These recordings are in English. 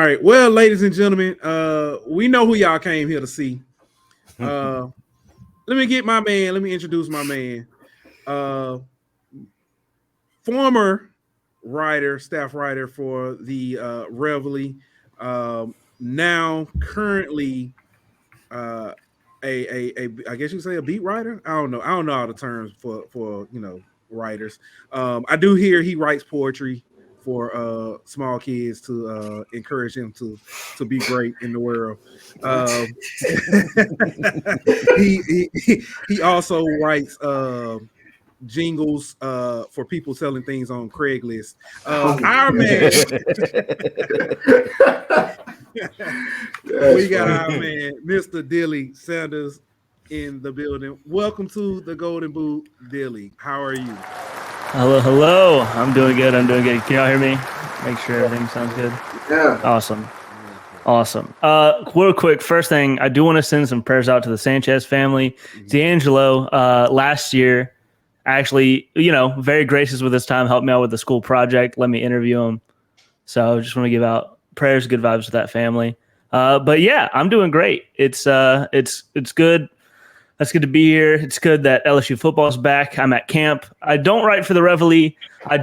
All right. Well, ladies and gentlemen, we know who y'all came here to see. Let me get my man. Let me introduce my man. Former writer, staff writer for the Reveille. Now currently a I guess you could say a beat writer. I don't know. I don't know all the terms for writers. I do hear he writes poetry for small kids to encourage them to be great in the world. He also writes jingles for people selling things on Craigslist. Our man. We got our man, Mr. Dilly Sanders, in the building. Welcome to the Golden Boot, Dilly. How are you? Hello. I'm doing good. Can y'all hear me? Make sure everything sounds good. Yeah. Awesome. Real quick, first thing, I do want to send some prayers out to the Sanchez family. D'Angelo, last year, actually, very gracious with his time, helped me out with the school project, let me interview him. So I just want to give out prayers, good vibes to that family. But yeah, I'm doing great. It's good. That's good to be here. It's good that LSU football is back. I'm at camp. I don't write for the Reveille. I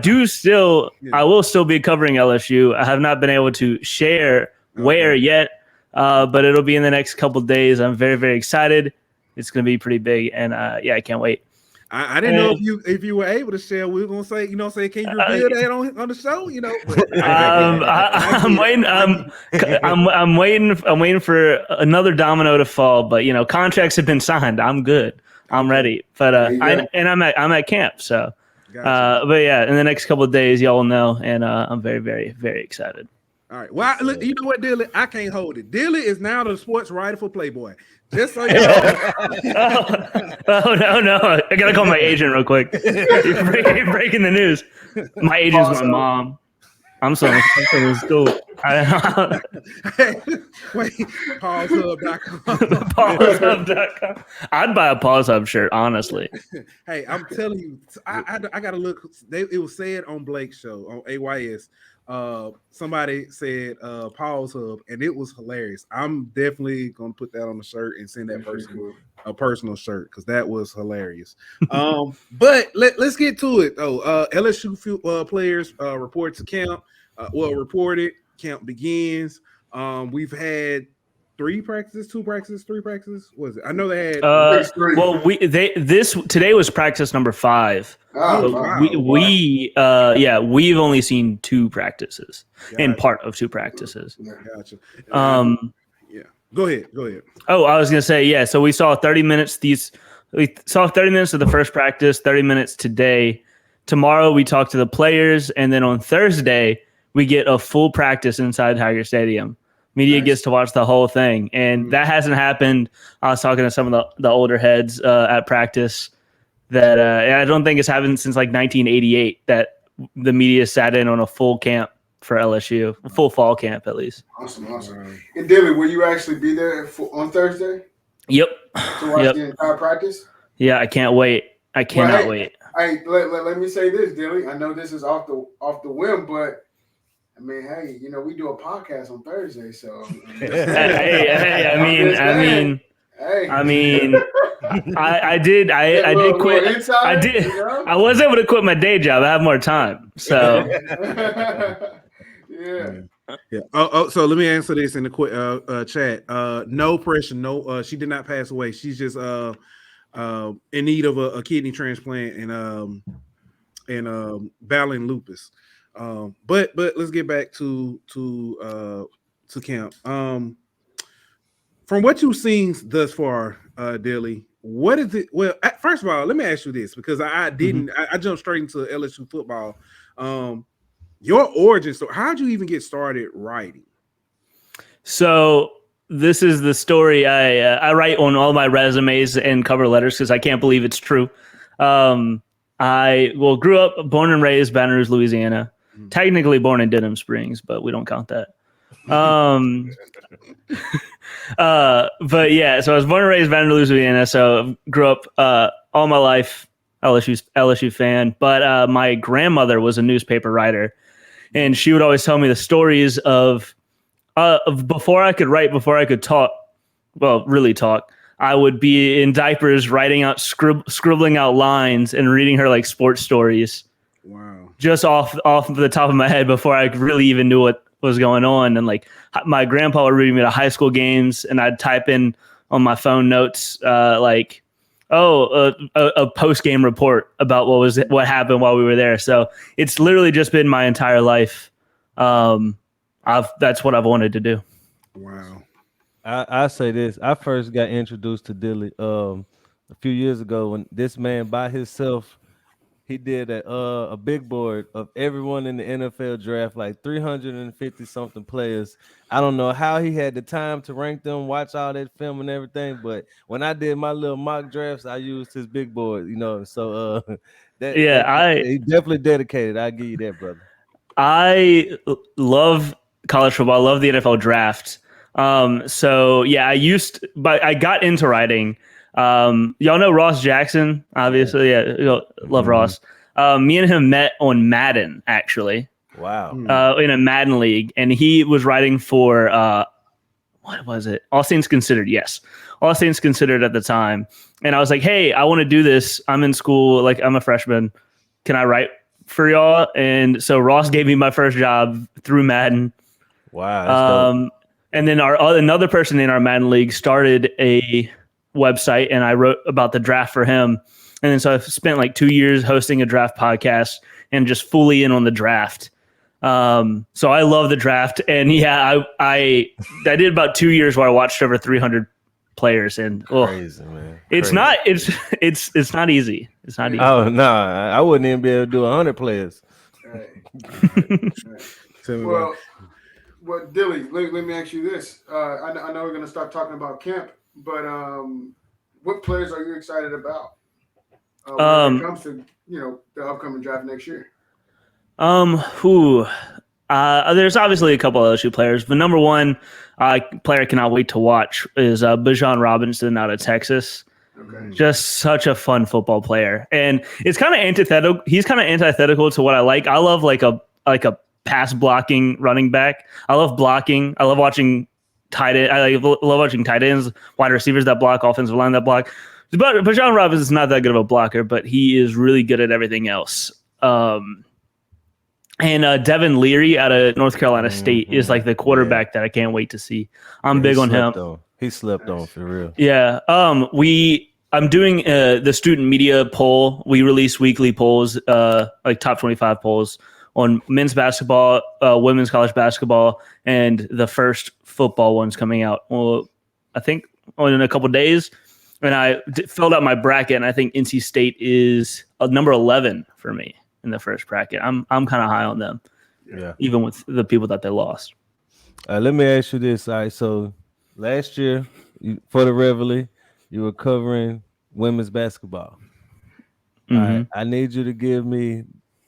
will still be covering LSU. I have not been able to share where yet, but it'll be in the next couple of days. I'm very, very excited. It's going to be pretty big, and I can't wait. I didn't know if you were able to share. We were gonna say, can you reveal that on the show? I'm waiting for another domino to fall, but contracts have been signed. I'm good. I'm ready. But I'm at camp, so. Gotcha. But yeah, in the next couple of days, y'all will know, and I'm very, very, very excited. All right. Well, look, you know what, Dilly? I can't hold it. Dilly is now the sports writer for Playboy. Just so you know. No. I gotta call my agent real quick. You're breaking the news. My agent's my mom. I'm still in school. Wait, pausehub.com. Pausehub.com. I'd buy a Pause Hub shirt, honestly. Hey, I'm telling you, I gotta look. It was said on Blake's show on AYS. Somebody said Pause Hub, and it was hilarious. I'm definitely gonna put that on the shirt and send that person a personal shirt because that was hilarious. But let's get to it though. LSU players report to camp. Reported. Camp begins. We've had 3 practices, 2 practices, 3 practices. What was it? I know they had. Today was practice number 5. We've only seen 2 practices and part of 2 practices. Gotcha. Go ahead. Oh, I was gonna say, yeah. So we saw 30 minutes. We saw 30 minutes of the first practice, 30 minutes today. Tomorrow we talk to the players, and then on Thursday we get a full practice inside Tiger Stadium. Media gets to watch the whole thing, and that hasn't happened. I was talking to some of the older heads at practice that I don't think it's happened since like 1988 that the media sat in on a full camp for LSU, a full fall camp at least. Awesome. And Dilly, will you actually be there on Thursday? Yep. To watch the entire practice? Yeah, I can't wait. I cannot wait. Hey, let me say this, Dilly. I know this is off the whim, but I mean, hey, we do a podcast on Thursday, so. I did quit. I was able to quit my day job. I have more time, so. Yeah. So let me answer this in the quick chat. No pressure. No, she did not pass away. She's just in need of a kidney transplant and battling lupus. But let's get back to camp. From what you've seen thus far, Dilly, what is it? Well, first of all, let me ask you this because I didn't. I jumped straight into LSU football. Your origin story. How'd you even get started writing? So this is the story I write on all my resumes and cover letters because I can't believe it's true. I grew up, born and raised, Baton Rouge, Louisiana. Technically born in Denham Springs, but we don't count that. But yeah, so I was born and raised Baton Rouge, Louisiana. So grew up all my life LSU fan. But my grandmother was a newspaper writer, and she would always tell me the stories of Before I could write, before I could talk, well, really talk, I would be in diapers writing out, scribbling out lines and reading her like sports stories. Wow. Just off the top of my head before I really even knew what was going on. And like my grandpa would read me the high school games, and I'd type in on my phone notes a post game report about what happened while we were there. So it's literally just been my entire life. That's what I've wanted to do. Wow. I say this. I first got introduced to Dilly a few years ago when this man by himself, he did a big board of everyone in the NFL draft, like 350 something players. I don't know how he had the time to rank them, watch all that film and everything, but when I did my little mock drafts, I used his big board, So he definitely dedicated. I give you that, brother. I love college football. I love the NFL draft. I got into writing. Y'all know Ross Jackson, obviously. Yeah, love Ross. Me and him met on Madden, actually. Wow. In a Madden league, and he was writing for what was it? All Saints Considered. Yes, All Saints Considered at the time. And I was like, hey, I want to do this. I'm in school. Like, I'm a freshman. Can I write for y'all? And so Ross gave me my first job through Madden. Wow. And then another person in our Madden league started a website, and I wrote about the draft for him. And then so I've spent like 2 years hosting a draft podcast and just fully in on the draft. So I love the draft, and I did about 2 years where I watched over 300 players, and crazy, man. It's not easy. It's not easy. Oh no, I wouldn't even be able to do 100 players. Well, Dilly, let me ask you this. I know we're going to start talking about camp, but what players are you excited about when it comes to the upcoming draft next year? There's obviously a couple of LSU players, but number one player I cannot wait to watch is Bijan Robinson out of Texas. Okay. Just such a fun football player, and it's kind of antithetical. He's kind of antithetical to what I like. I love like a pass blocking running back. I love blocking. I love watching tight end. I love watching tight ends, wide receivers that block, offensive line that block. But Bijan Robinson is not that good of a blocker, but he is really good at everything else. And Devin Leary out of North Carolina State is like the quarterback that I can't wait to see. I'm big on him. He slept on for real. Yeah. I'm doing the student media poll. We release weekly polls, like top 25 polls on men's basketball, women's college basketball, and the first football one's coming out. Well, I think in a couple days. And I filled out my bracket, and I think NC State is number 11 for me in the first bracket. I'm kind of high on them, even with the people that they lost. Let me ask you this. All right, so last year for the Reveille, you were covering women's basketball. All right, I need you to give me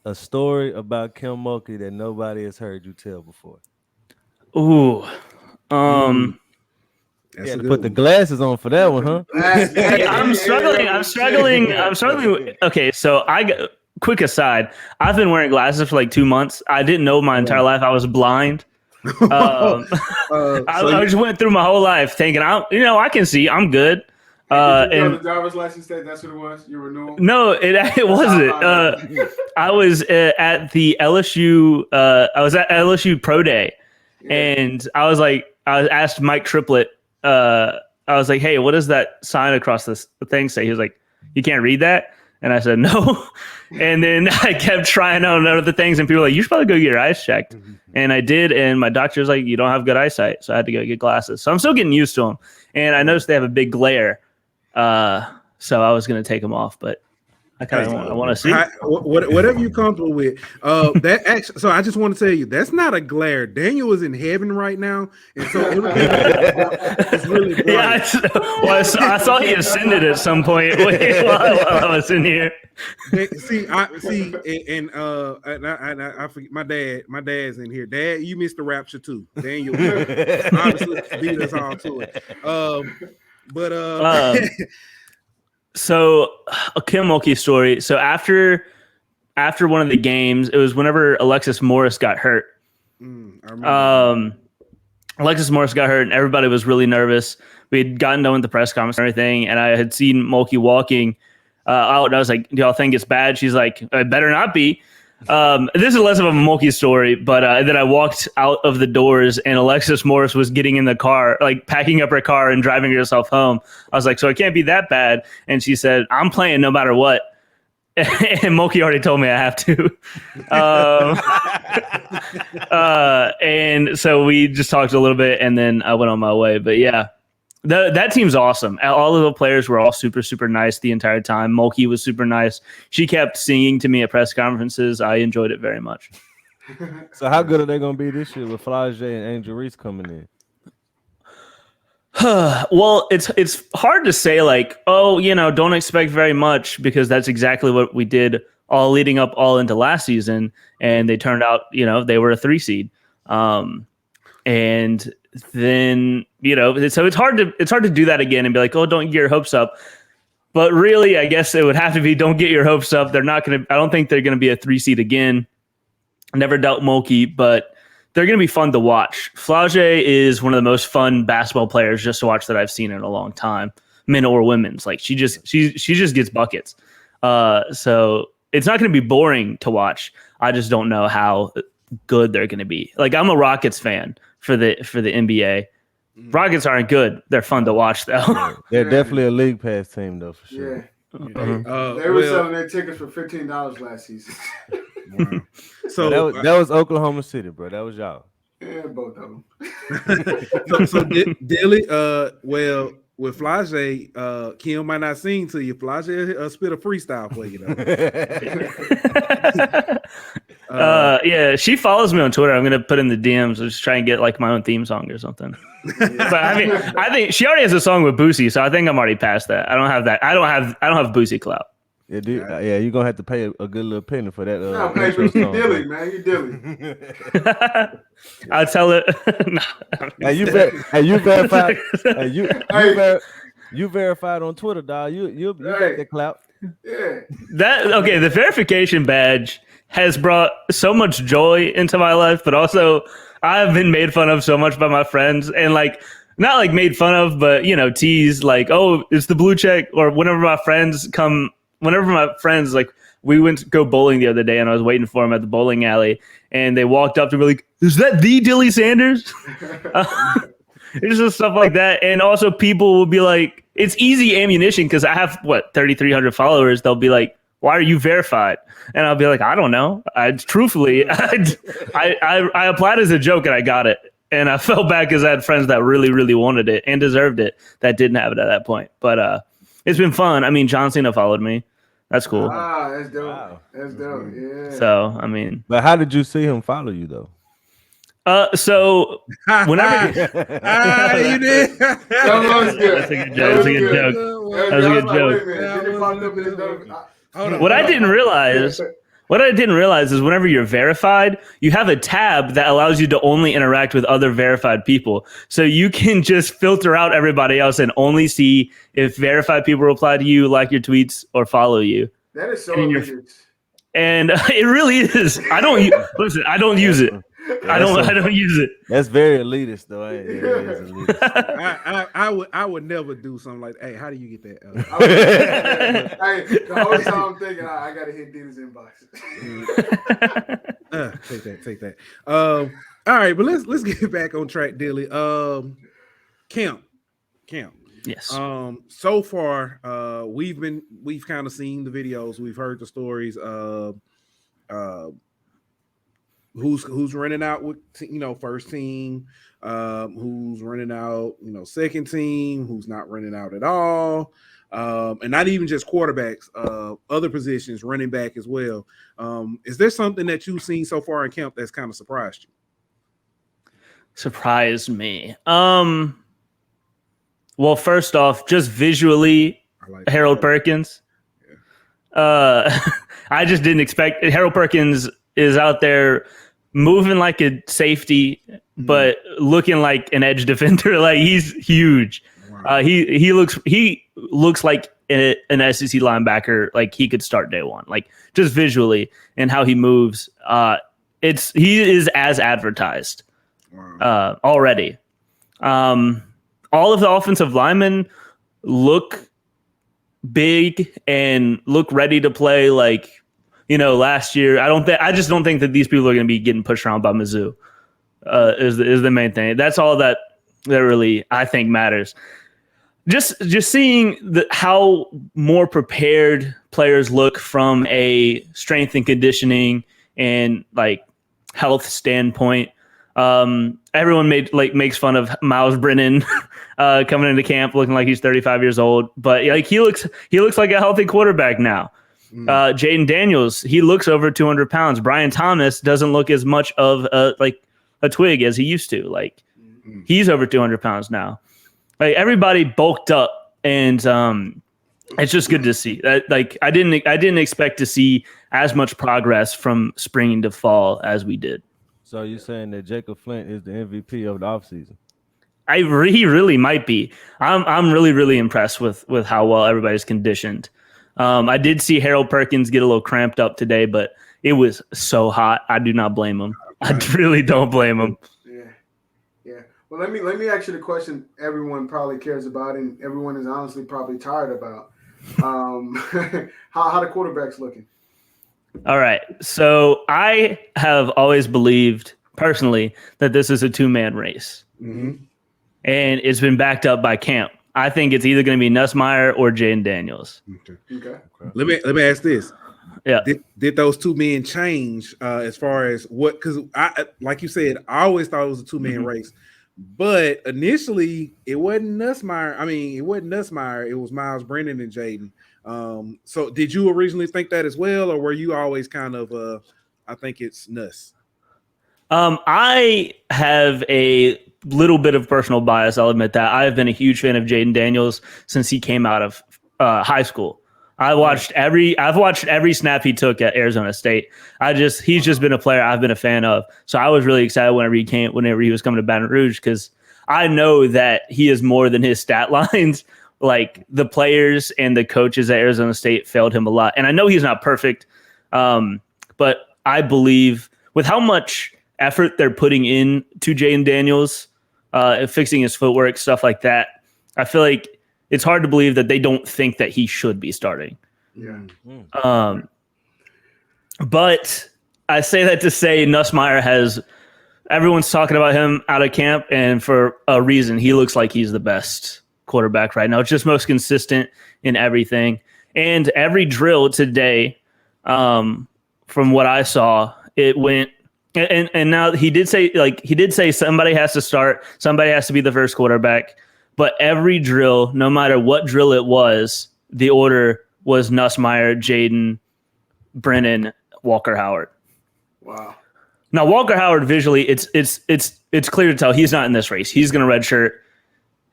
a story about Kim Mulkey that nobody has heard you tell before. Ooh. You had to put the glasses on for that one, huh? I'm struggling. Okay, so quick aside, I've been wearing glasses for like 2 months. I didn't know my entire life I was blind. I just went through my whole life thinking, I can see, I'm good. And the driver's license state, that's what it was? You were new? No, it wasn't. I was at the LSU. I was at LSU Pro Day, and I asked Mike Triplett. I was like, "Hey, what does that sign across this thing say?" He was like, "You can't read that." And I said, "No." And then I kept trying on other things, and people were like, "You should probably go get your eyes checked." And I did, and my doctor was like, "You don't have good eyesight," so I had to go get glasses. So I'm still getting used to them, and I noticed they have a big glare. So I was going to take them off, but I kind of want to see whatever you're comfortable with. That actually, so I just want to tell you that's not a glare. Daniel is in heaven right now, and so it's really bright. Yeah. I saw he ascended at some point while I was in here. I forget my dad. My dad's in here. Dad, you missed the rapture too. Daniel obviously beat us all to it. So a Kim Mulkey story. So after one of the games, it was whenever Alexis Morris got hurt. I remember. Alexis Morris got hurt and everybody was really nervous. We had gotten done with the press conference and everything, and I had seen Mulkey walking out, and I was like, do y'all think it's bad? She's like, it better not be. This is less of a Mulkey story, but then I walked out of the doors and Alexis Morris was getting in the car, like packing up her car and driving herself home. I was like, so it can't be that bad. And she said, I'm playing no matter what. And Mulkey already told me I have to. And so we just talked a little bit and then I went on my way. But yeah, that team's awesome. All of the players were all super, super nice the entire time. Mulkey was super nice. She kept singing to me at press conferences. I enjoyed it very much. So how good are they going to be this year with Flage and Angel Reese coming in? Well, it's hard to say like, oh, don't expect very much because that's exactly what we did all leading up all into last season. And they turned out, they were a 3 seed. And then, so it's hard to do that again and be like, oh, don't get your hopes up. But really, I guess it would have to be, don't get your hopes up. I don't think they're going to be a 3 seed again. Never doubt Mulkey, but they're going to be fun to watch. Flage is one of the most fun basketball players just to watch that I've seen in a long time, men or women's. Like she just gets buckets. So it's not going to be boring to watch. I just don't know how good they're going to be. Like I'm a Rockets fan for the NBA. Rockets aren't good. They're fun to watch though. They're definitely a league pass team though for sure. Yeah. They were selling their tickets for $15 last season. Wow. So that was Oklahoma City, bro. That was y'all. Yeah, both of them. so Dilly, well, with Flage, Kim might not sing to you. Flage spit a freestyle for you though. Yeah, she follows me on Twitter. I'm gonna put in the DMs. Just try and get like my own theme song or something. But I think she already has a song with Boosie, so I think I'm already past that. I don't have that. I don't have Boosie clout. Yeah, dude. Yeah, you're gonna have to pay a good little penny for that. No, pay for Dilly, man. You Dilly. I'll tell it. No. Hey, you verified. You verified on Twitter, dog. You got that clout. Yeah. The verification badge has brought so much joy into my life, but also I've been made fun of so much by my friends, and like not like made fun of, but teased like, oh, it's the blue check, or whenever my friends like, we went to go bowling the other day and I was waiting for them at the bowling alley and they walked up to me like, is that the Dilly Sanders? It's just stuff like that. And also people will be like, it's easy ammunition because I have 3,300 followers. They'll be like, why are you verified? And I'll be like, I don't know. Truthfully, I applied as a joke and I got it. And I felt bad because I had friends that really, really wanted it and deserved it that didn't have it at that point. But it's been fun. I mean, John Cena followed me. That's cool. Ah, that's dope. Wow. That's dope. Yeah. So, I mean. But how did you see him follow you, though? So, whenever. You did? That was good. That's a good joke. That's a good joke. That was a good joke. What I didn't realize is whenever you're verified, you have a tab that allows you to only interact with other verified people. So you can just filter out everybody else and only see if verified people reply to you, like your tweets, or follow you. That is so elitist. And it really is. I don't use it. I don't use it. That's very elitist, though. I would never do something like, hey, how do you get that? The whole time I'm thinking, I gotta hit Dilly's inbox. Take that. All right, but let's get back on track, Dilly. Camp. Yes. So far, we've kind of seen the videos, we've heard the stories of who's running out with first team, who's running out second team, who's not running out at all, and not even just quarterbacks, other positions, running back as well. Is there something that you've seen so far in camp that's kind of surprised you? Surprised me. Well, first off, just visually, Harold Perkins. Yeah. I just didn't expect Harold Perkins is out there moving like a safety, but looking like an edge defender. Like he's huge. Wow. He looks like an SEC linebacker. Like he could start day one. Like just visually and how he moves. He is as advertised already. All of the offensive linemen look big and look ready to play. Like, last year, I just don't think that these people are going to be getting pushed around by Mizzou. Is the main thing. That's all that really I think matters. Just seeing how more prepared players look from a strength and conditioning and like health standpoint. Everyone makes fun of Miles Brennan coming into camp looking like he's 35 years old, but like he looks like a healthy quarterback now. Jaden Daniels, he looks over 200 pounds. Brian Thomas doesn't look as much of a twig as he used to. Like he's over 200 pounds now. Like everybody bulked up, and it's just good to see. Like I didn't expect to see as much progress from spring to fall as we did. So you're saying that Jacob Flint is the MVP of the offseason? He really might be. I'm really, really impressed with how well everybody's conditioned. I did see Harold Perkins get a little cramped up today, but it was so hot. I do not blame him. I really don't blame him. Yeah. Well, let me ask you the question everyone probably cares about, and everyone is honestly probably tired about. How the quarterback's looking? All right. So I have always believed personally that this is a 2-man race. Mm-hmm. And it's been backed up by camp. I think it's either going to be Nussmeier or Jaden Daniels. Okay. Let me ask this. Yeah. Did those 2 men change as far as what? Because I, like you said, I always thought it was a 2-man race, but initially it wasn't Nussmeier. I mean, it wasn't Nussmeier. It was Miles Brennan and Jaden. So did you originally think that as well, or were you always kind of I think it's Nuss? I have a little bit of personal bias. I'll admit that. I have been a huge fan of Jaden Daniels since he came out of high school. I've watched every snap he took at Arizona State. He's just been a player I've been a fan of. So I was really excited whenever he was coming to Baton Rouge, because I know that he is more than his stat lines. Like the players and the coaches at Arizona State failed him a lot. And I know he's not perfect. But I believe with how much effort they're putting in to Jaden Daniels, fixing his footwork, stuff like that, I feel like it's hard to believe that they don't think that he should be starting. Yeah. But I say that to say Nussmeier everyone's talking about him out of camp, and for a reason. He looks like he's the best quarterback right now. It's just most consistent in everything. And every drill today, from what I saw, it went. And now he did say somebody has to start, somebody has to be the first quarterback. But every drill, no matter what drill it was, the order was Nussmeier, Jaden, Brennan, Walker Howard. Wow. Now Walker Howard, visually, it's clear to tell he's not in this race. He's going to redshirt.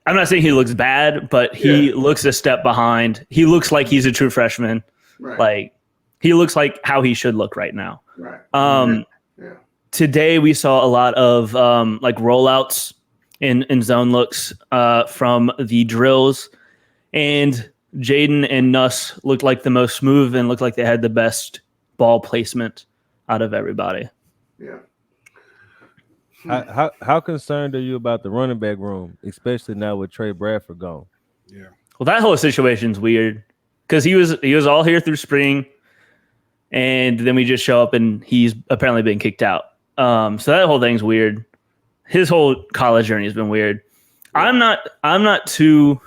I'm not saying he looks bad, but he looks a step behind. He looks like he's a true freshman. Right. Like he looks like how he should look right now. Right. Today we saw a lot of like rollouts in zone looks from the drills, and Jaden and Nuss looked like the most smooth and looked like they had the best ball placement out of everybody. Yeah. How concerned are you about the running back room, especially now with Trey Bradford gone? Yeah. Well, that whole situation's weird because he was all here through spring, and then we just show up and he's apparently been kicked out. So that whole thing's weird. His whole college journey has been weird. I'm not too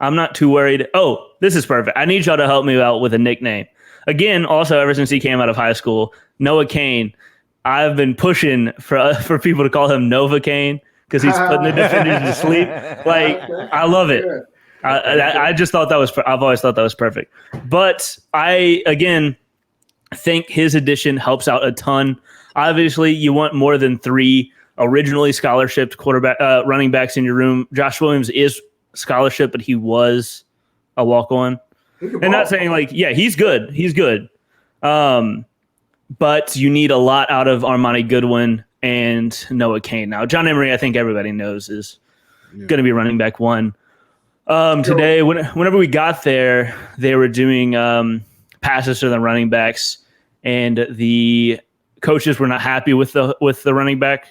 worried. Oh, this is perfect. I need y'all to help me out with a nickname. Again, also ever since he came out of high school, Noah Kane. I've been pushing for people to call him Novocaine because he's putting the defenders to sleep. Like, I love it. I just thought I've always thought that was perfect. But I, again, think his addition helps out a ton. Obviously, you want more than 3 originally scholarship running backs in your room. Josh Williams is scholarship, but he was a walk-on. And not saying he's good. He's good. But you need a lot out of Armani Goodwin and Noah Kane. Now, John Emery, I think everybody knows, is going to be running back 1. Today, whenever we got there, they were doing passes to the running backs, and the coaches were not happy with the running backs.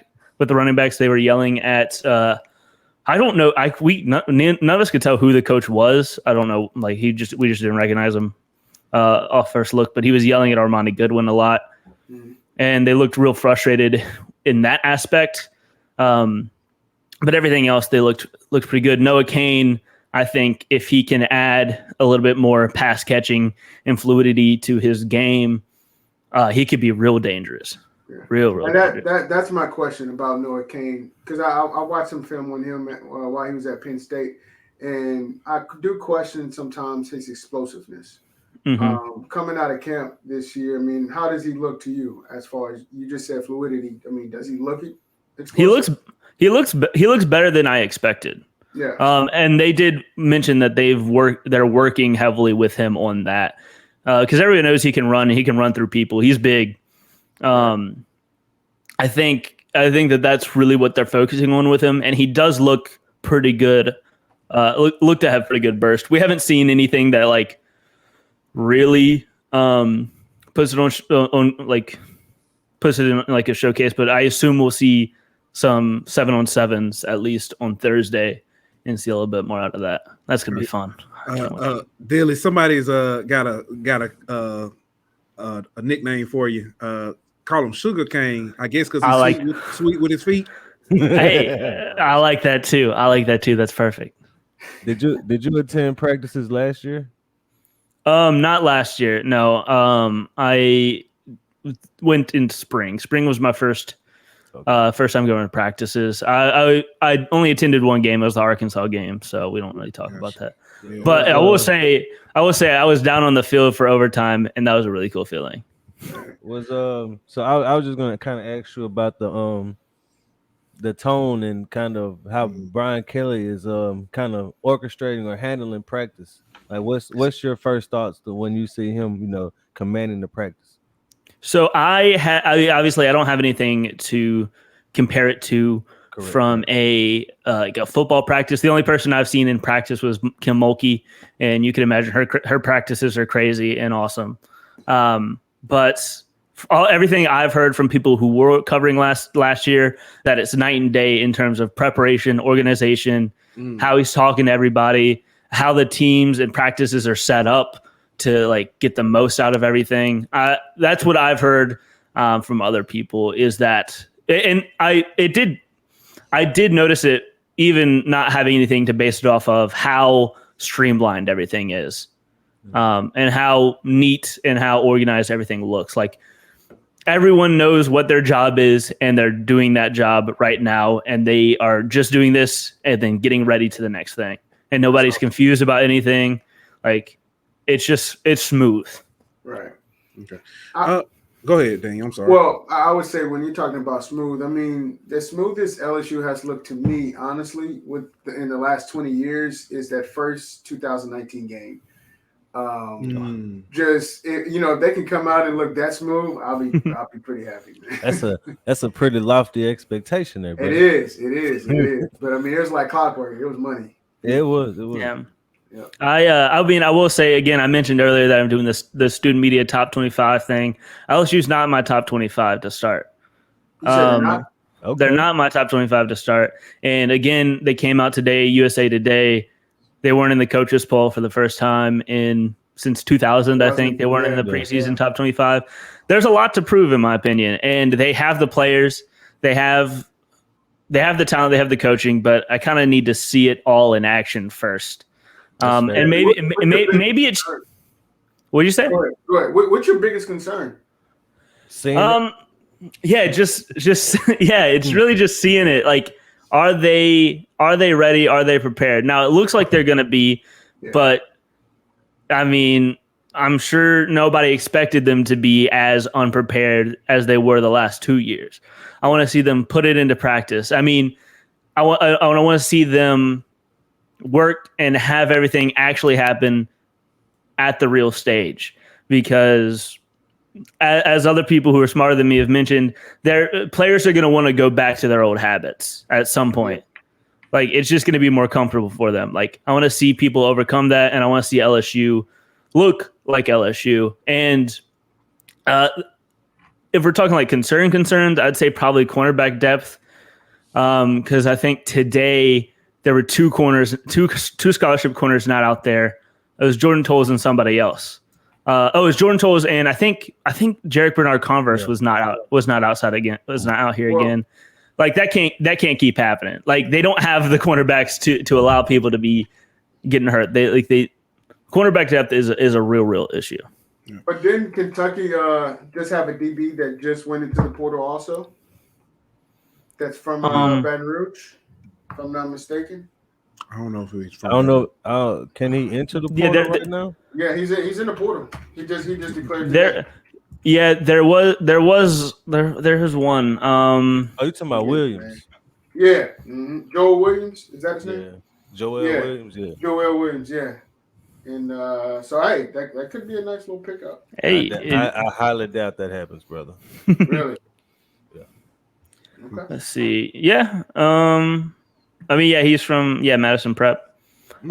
They were yelling at I don't know. None of us could tell who the coach was. I don't know. Like we just didn't recognize him off first look. But he was yelling at Armani Goodwin a lot, and they looked real frustrated in that aspect. But everything else, they looked pretty good. Noah Cain, I think, if he can add a little bit more pass catching and fluidity to his game, he could be real dangerous. Yeah. Real. And that's my question about Noah Cain, because I watched some film on him while he was at Penn State, and I do question sometimes his explosiveness. Coming out of camp this year, I mean, how does he look to you as far as you just said fluidity? I mean, does he look explosive? He looks better than I expected. Yeah. And they did mention that they're working heavily with him on that. Because everyone knows he can run and he can run through people. He's big. I think that's really what they're focusing on with him, and he does look pretty good. Look to have pretty good burst. We haven't seen anything that like really puts it in like a showcase, but I assume we'll see some 7-on-7s at least on Thursday and see a little bit more out of that. That's gonna be fun. Dilly, somebody's got a nickname for you. Call him Sugar Cane, I guess, because he's sweet with his feet. Hey, I like that too. That's perfect. Did you attend practices last year? Not last year. No. I went in spring. Spring was my first time going to practices. I only attended one game. It was the Arkansas game, so we don't really talk about that. Yeah. But I will say I was down on the field for overtime, and that was a really cool feeling. So I was just gonna kind of ask you about the tone and kind of how Brian Kelly is kind of orchestrating or handling practice. Like what's your first thoughts when you see him, commanding the practice? So obviously I don't have anything to compare it to. Correct. From a football practice. The only person I've seen in practice was Kim Mulkey, and you can imagine her practices are crazy and awesome. But everything I've heard from people who were covering last year, that it's night and day in terms of preparation, organization, how he's talking to everybody, how the teams and practices are set up to like get the most out of everything. That's what I've heard from other people is that, and I did notice it, even not having anything to base it off of, how streamlined everything is. And how neat and how organized everything looks. Like everyone knows what their job is, and they're doing that job right now, and they are just doing this and then getting ready to the next thing. And nobody's confused about anything. Like it's smooth. Right. Okay. Go ahead, Daniel. I'm sorry. Well, I would say when you're talking about smooth, I mean, the smoothest LSU has looked to me, honestly, in the last 20 years is that first 2019 game. If they can come out and look that smooth, I'll be pretty happy, man. That's a pretty lofty expectation there, bro. It is. But I mean, it was like clockwork. It was money. It was. Yeah. I will say again, I mentioned earlier that I'm doing the student media top 25 thing. LSU's not my top 25 to start. They're not? Okay. They're not my top 25 to start. And again, they came out today, USA Today. They weren't in the coaches poll for the first time since 2000. I think they weren't in the preseason top 25. There's a lot to prove, in my opinion, and they have the players, they have the talent, they have the coaching, but I kind of need to see it all in action first. And maybe it's. What did you say? Go ahead. What's your biggest concern? Yeah, just yeah, it's really just seeing it. Like, are they ready? Are they prepared? Now it looks like they're going to be, but I mean, I'm sure nobody expected them to be as unprepared as they were the last 2 years. I want to see them put it into practice. I mean, I want to see them work and have everything actually happen at the real stage, because as other people who are smarter than me have mentioned, their players are going to want to go back to their old habits at some point. Like, it's just going to be more comfortable for them. Like, I want to see people overcome that, and I want to see LSU look like LSU. And if we're talking like concerns, I'd say probably cornerback depth, because I think today there were two scholarship corners not out there. It was Jordan Tolles and somebody else. It was Jordan Tolles, and I think Jarek Bernard Converse was not out here again. Like that can't keep happening. Like they don't have the cornerbacks to allow people to be getting hurt. Cornerback depth is a real issue. But didn't Kentucky just have a DB that just went into the portal also? That's from Baton Rouge, if I'm not mistaken. I don't know if he's from. I don't know. Can he enter the portal right now? Yeah, he's in the portal. He just declared there. Yeah, there was one. Oh, you talking about Williams? Yeah, Joel Williams, is that his name? Yeah, Joel Williams. Yeah, Joel Williams. Yeah, and so hey, that could be a nice little pickup. Hey, I highly doubt that happens, brother. Really? Yeah. Okay. Let's see. Yeah. I mean, yeah, he's from Madison Prep.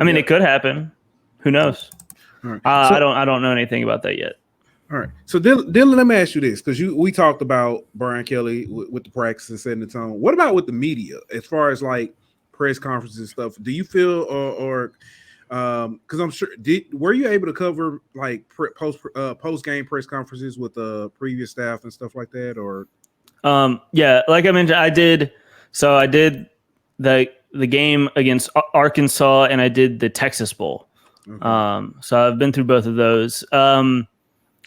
I mean, it could happen. Who knows? All right. I don't know anything about that yet. All right. So Dylan, let me ask you this, because we talked about Brian Kelly with the practice and setting the tone. What about with the media as far as like press conferences and stuff? Do you feel or because I'm sure were you able to cover like post game press conferences with the previous staff and stuff like that? Or yeah, like I mentioned, I did. So I did the game against Arkansas, and I did the Texas Bowl. Okay. So I've been through both of those.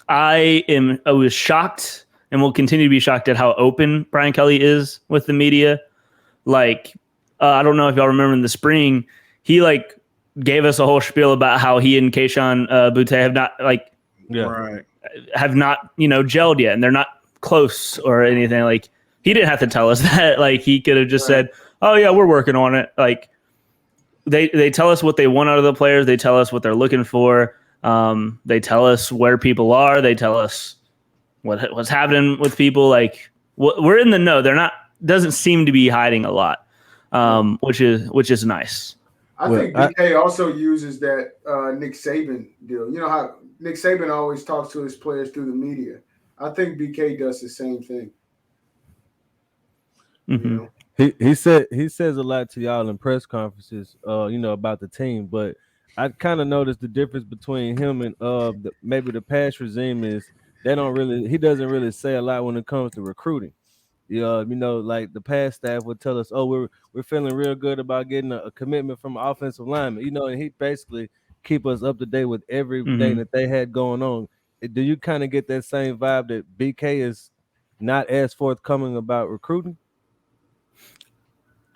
I was shocked and will continue to be shocked at how open Brian Kelly is with the media. Like, I don't know if y'all remember in the spring, he like gave us a whole spiel about how he and Kayshon Boutte have not gelled yet, and they're not close or anything. Like, he didn't have to tell us that. Like, he could have just said, "Oh yeah, we're working on it." Like, they tell us what they want out of the players. They tell us what they're looking for. They tell us where people are. They tell us what's happening with people. Like, we're in the know. Doesn't seem to be hiding a lot, which is nice. I think BK also uses that Nick Saban deal. You know how Nick Saban always talks to his players through the media. I think BK does the same thing. Mm-hmm. You know? He says a lot to y'all in press conferences, about the team, but I kind of noticed the difference between him and maybe the past regime is he doesn't really say a lot when it comes to recruiting. Like the past staff would tell us, "Oh, we're feeling real good about getting a commitment from an offensive lineman," and he basically keep us up to date with everything that they had going on. Do you kind of get that same vibe that BK is not as forthcoming about recruiting?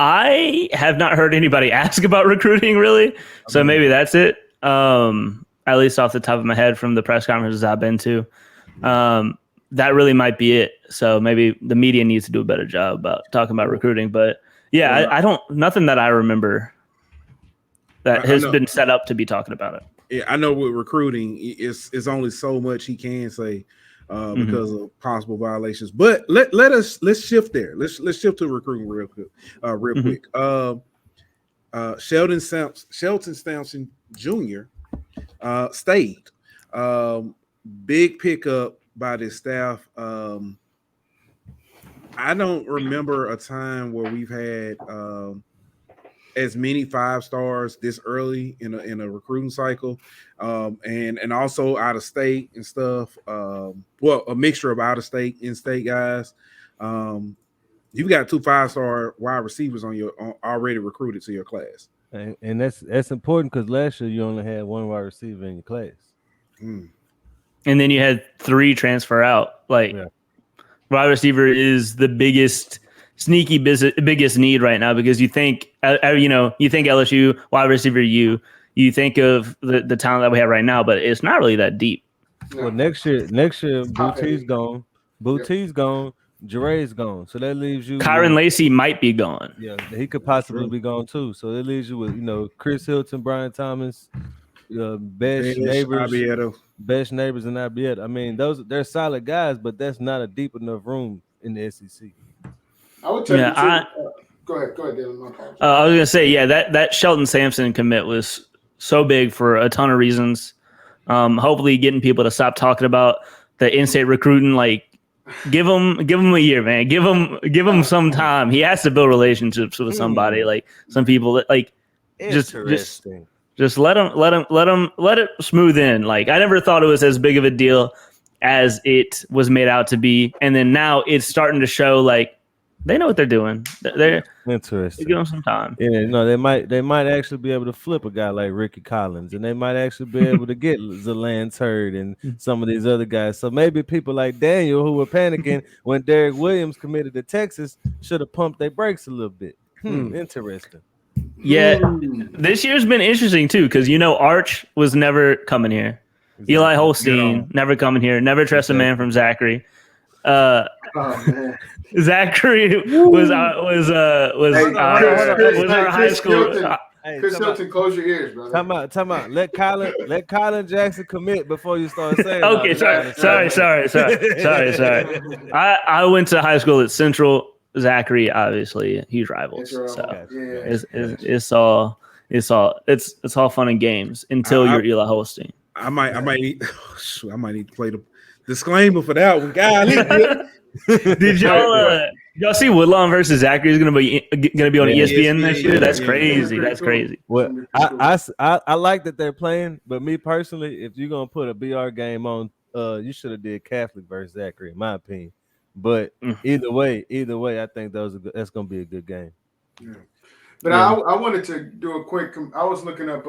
I have not heard anybody ask about recruiting really, so maybe that's it. At least off the top of my head from the press conferences I've been to, that really might be it. So maybe the media needs to do a better job about talking about recruiting. But yeah, I don't. Nothing that I remember that has been set up to be talking about it. Yeah, I know with recruiting, it's only so much he can say because of possible violations. But let's shift there. Let's shift to recruiting real quick. Sheldon Sampson Jr. Stayed. Big pickup by this staff. I don't remember a time where we've had as many 5-stars this early in a recruiting cycle, and also out of state and stuff. Well, a mixture of out of state, in-state guys. You've got 2 5-star wide receivers already recruited to your class, and that's important because last year you only had 1 wide receiver in your class, and then you had 3 transfer out. Like, wide receiver is the biggest biggest need right now, because you think LSU wide receiver, you think of the talent that we have right now, but it's not really that deep. Well, next year Boutte's gone, gone, Jere's gone, so that leaves you. Kyron Lacey might be gone. Yeah, he could possibly be gone too. So it leaves you with Chris Hilton, Brian Thomas, Best Neighbors, and Arbeetta. I mean, they're solid guys, but that's not a deep enough room in the SEC. I would tell you. Go ahead, Dylan. I was gonna say, that Sheldon Sampson commit was so big for a ton of reasons. Hopefully, getting people to stop talking about the in-state recruiting. Like, give him a year, man. Give him some time. He has to build relationships with somebody. Like some people that, like, Interesting. Just let it smooth in. Like, I never thought it was as big of a deal as it was made out to be, and then now it's starting to show like they know what they're doing. They're Interesting. give them some time. Yeah, they might actually be able to flip a guy like Ricky Collins, and they might actually be able to get Zalance Hurd and some of these other guys. So maybe people like Daniel, who were panicking when Derek Williams committed to Texas, should have pumped their brakes a little bit. Interesting. Yeah, this year's been interesting too, because Arch was never coming here. Exactly. Eli Holstein never coming here. Never trust a man from Zachary. Zachary was our high school. Chris Hilton, close your ears, brother. Time out. Let Colin Jackson commit before you start saying. Okay, sorry. I went to high school at Central. Zachary, obviously, huge rivals. So it's all fun and games until you're Eli Holstein. I might need to play the disclaimer for that one. Did y'all see Woodlawn versus Zachary is gonna be on ESPN next year? That's crazy. That's crazy. Well, I like that they're playing, but me personally, if you're gonna put a BR game on, you should have did Catholic versus Zachary, in my opinion. But either way, I think that's gonna be a good game. Yeah. But I wanted to do a quick. I was looking up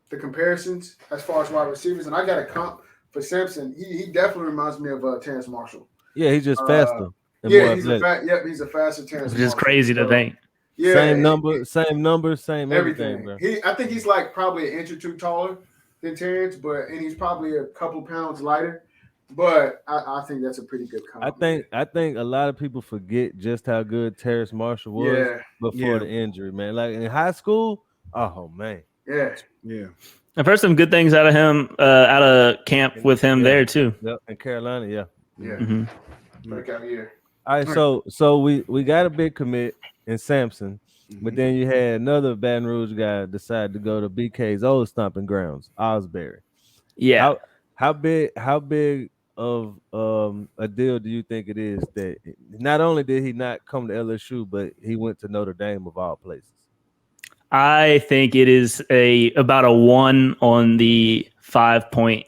the comparisons as far as wide receivers, and I got a comp for Sampson. He definitely reminds me of Terrence Marshall. Yeah, he's just faster. Yeah, he's a faster Terrence. Which is crazy to think. Yeah, same number, same everything, bro. I think he's like probably an inch or two taller than Terrence, and he's probably a couple pounds lighter. But I think that's a pretty good comp. I think a lot of people forget just how good Terrence Marshall was before the injury, man. Like in high school, oh man. Yeah. I've heard some good things out of him, out of camp with him there too. Yep, in Carolina, yeah. Mm-hmm. Breakout year. All right, so we got a big commit in Sampson, but then you had another Baton Rouge guy decide to go to BK's old stomping grounds, Osbury. Yeah. How big of a deal do you think it is that not only did he not come to LSU, but he went to Notre Dame of all places? I think it is about a 1 on the 5-point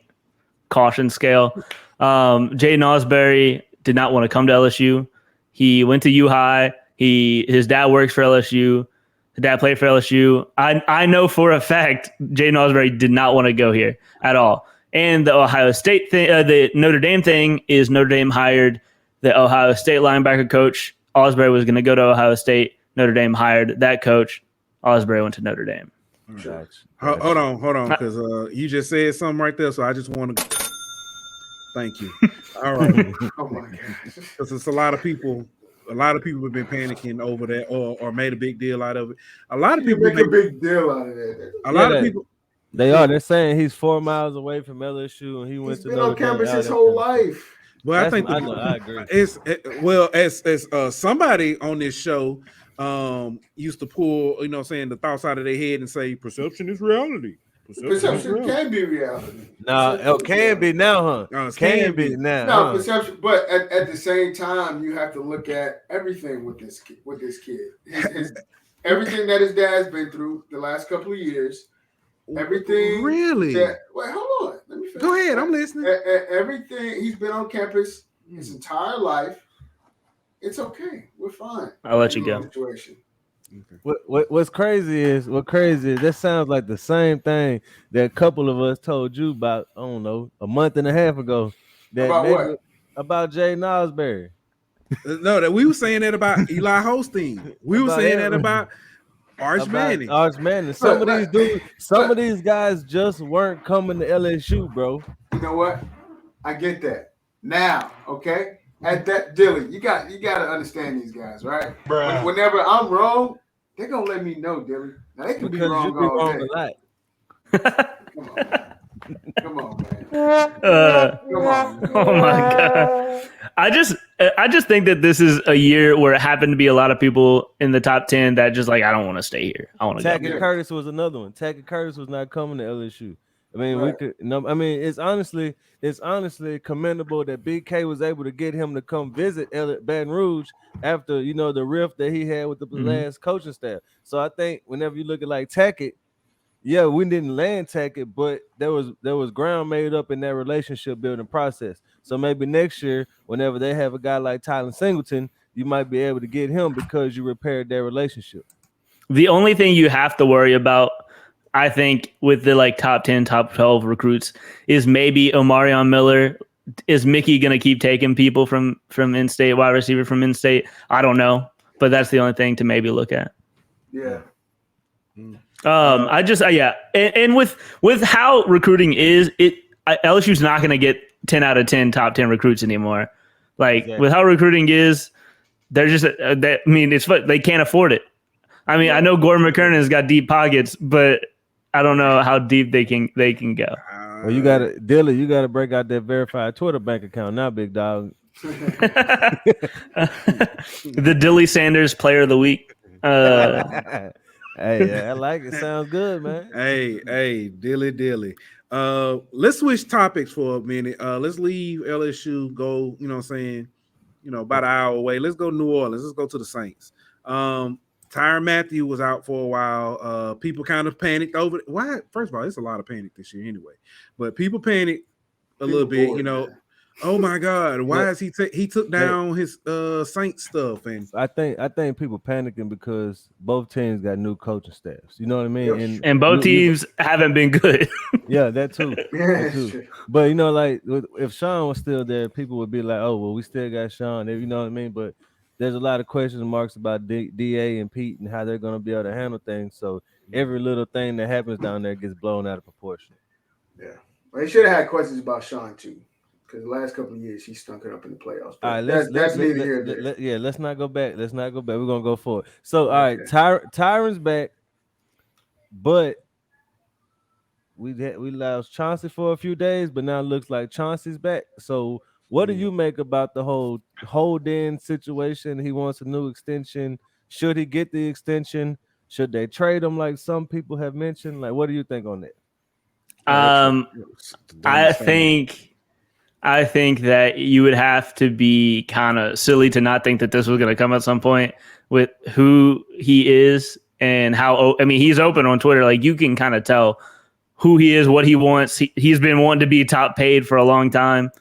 caution scale. Jaden Osbury did not want to come to LSU. He went to U-High. His dad works for LSU. His dad played for LSU. I know for a fact Jaden Osbury did not want to go here at all. And the Ohio State thing, the Notre Dame thing is Notre Dame hired the Ohio State linebacker coach. Osbury was going to go to Ohio State. Notre Dame hired that coach. Osbury went to Notre Dame. Gotcha. Hold on, because you just said something right there, so I just want to thank you. All right. Oh my gosh. Because it's a lot of people have been panicking over that or made a big deal out of it. A lot of people make a big deal out of it. A lot of people. They're saying he's 4 miles away from LSU and he's been on campus his whole life. Well, I agree. As somebody on this show used to pull, the thoughts out of their head and say perception is reality. Perception can be reality. No, it can be now, huh? It can be now. No, perception, but at the same time, you have to look at everything with this kid. Everything that his dad's been through the last couple of years. Everything. Really? Wait, hold on. Let me finish. Go ahead. I'm listening. Everything. He's been on campus his entire life. It's okay. We're fine. I'll let you go. Situation. Okay. What's crazy is that sounds like the same thing that a couple of us told you about, I don't know, a month and a half ago. About Jaden Osbury. No, that we were saying that about Eli Holstein. We were saying that about Arch Manning. Some of these guys just weren't coming to LSU, bro. You know what? I get that. Now, okay? At that, Dilly, you got to understand these guys, right? Whenever I'm wrong, they're gonna let me know, Dilly. Now they can be wrong all day. Come on, man. Come on. Oh my god! I just think that this is a year where it happened to be a lot of people in the top 10 that just like, I don't want to stay here. I want to go. Tackett Curtis was another one. Tackett Curtis was not coming to LSU. I mean, we Right. could. No, I mean, it's honestly commendable that BK was able to get him to come visit Baton Rouge after the rift that he had with the Mhm. last coaching staff. So I think whenever you look at like Tackett, yeah, we didn't land Tackett, but there was ground made up in that relationship building process. So maybe next year, whenever they have a guy like Tyler Singleton, you might be able to get him because you repaired their relationship. The only thing you have to worry about, I think, with the like top 10, top 12 recruits is maybe Omarion Miller. Is Mickey going to keep taking people from in-state, wide receiver from in-state? I don't know, but that's the only thing to maybe look at. Yeah. I just yeah, and with how recruiting is, LSU's not going to get 10 out of 10 top 10 recruits anymore. Like Exactly. with how recruiting is, they're just I mean, they can't afford it. I mean, I know Gordon McKernan's got deep pockets, but I don't know how deep they can go. Well, you gotta break out that verified Twitter bank account now, big dog. The Dilly Sanders Player of the Week. Hey, yeah, I like it. Sounds good, man. Hey, dilly. Let's switch topics for a minute. Let's leave LSU, go, you know what I'm saying, about an hour away. Let's go to New Orleans. Let's go to the Saints. Tyrann Mathieu was out for a while. People kind of panicked over it. Why? First of all, it's a lot of panic this year anyway. But people panicked a little bit, bored, man. Man. Oh my God, why is he took down his Saints stuff? And I think people panicking because both teams got new coaching staffs. You know what I mean? Yes. And both teams haven't been good. Yeah, that too. Yeah, That too. true. But like if Sean was still there, people would be like, "Oh, well, we still got Sean." You know what I mean? But there's a lot of question marks about Da and Pete and how they're going to be able to handle things. So every little thing that happens down there gets blown out of proportion. Yeah. Well, he should have had questions about Sean too, because the last couple of years he stunk it up in the playoffs. All right, But that's neither here nor there. let's not go back. Let's not go back. We're gonna go forward. So, all right, Okay. Tyron's back, but we lost Chauncey for a few days, but now it looks like Chauncey's back. So, what do you make about the whole hold in situation? He wants a new extension. Should he get the extension? Should they trade him like some people have mentioned? Like, what do you think on that? I think that you would have to be kind of silly to not think that this was going to come at some point with who he is and how. I mean, he's open on Twitter. Like you can kind of tell who he is, what he wants. He's been wanting to be top paid for a long time.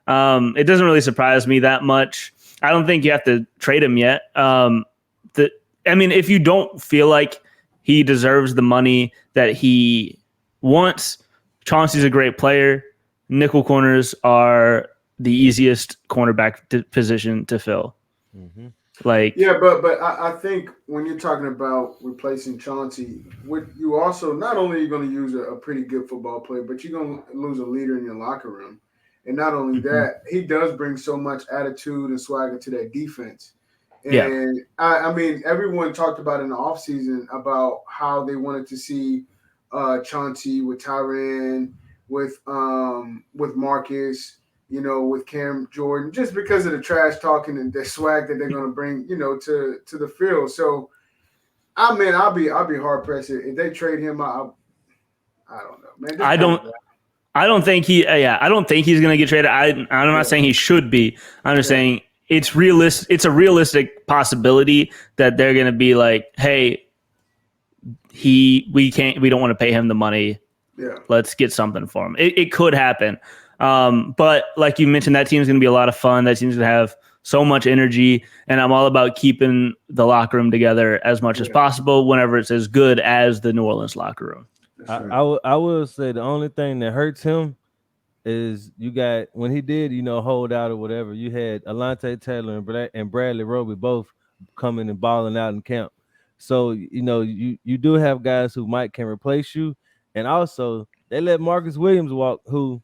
It doesn't really surprise me that much. I don't think you have to trade him yet. If you don't feel like he deserves the money that he wants, Chauncey's a great player. Nickel corners are the easiest cornerback position to fill. Mm-hmm. But I think when you're talking about replacing Chauncey, you also not only are you going to use a pretty good football player, but you're going to lose a leader in your locker room. And not only that, he does bring so much attitude and swagger to that defense. And I mean, everyone talked about in the offseason about how they wanted to see Chauncey with Tyrann, with Marcus, with Cam Jordan, just because of the trash talking and the swag that they're going to bring, to the field. So, I mean, I'll be hard pressed if they trade him. I don't know, man. I don't think he's going to get traded. I'm not saying he should be. I'm just saying it's realistic. It's a realistic possibility that they're going to be like, hey, we don't want to pay him the money. Yeah. Let's get something for him. It could happen. But like you mentioned, that team's going to be a lot of fun. That team's going to have so much energy, and I'm all about keeping the locker room together as much as possible whenever it's as good as the New Orleans locker room. I will say the only thing that hurts him is you got when he did, hold out or whatever, you had Alontae Taylor and Bradley Roby both coming and balling out in camp. So, you do have guys who can replace you. And also, they let Marcus Williams walk, who,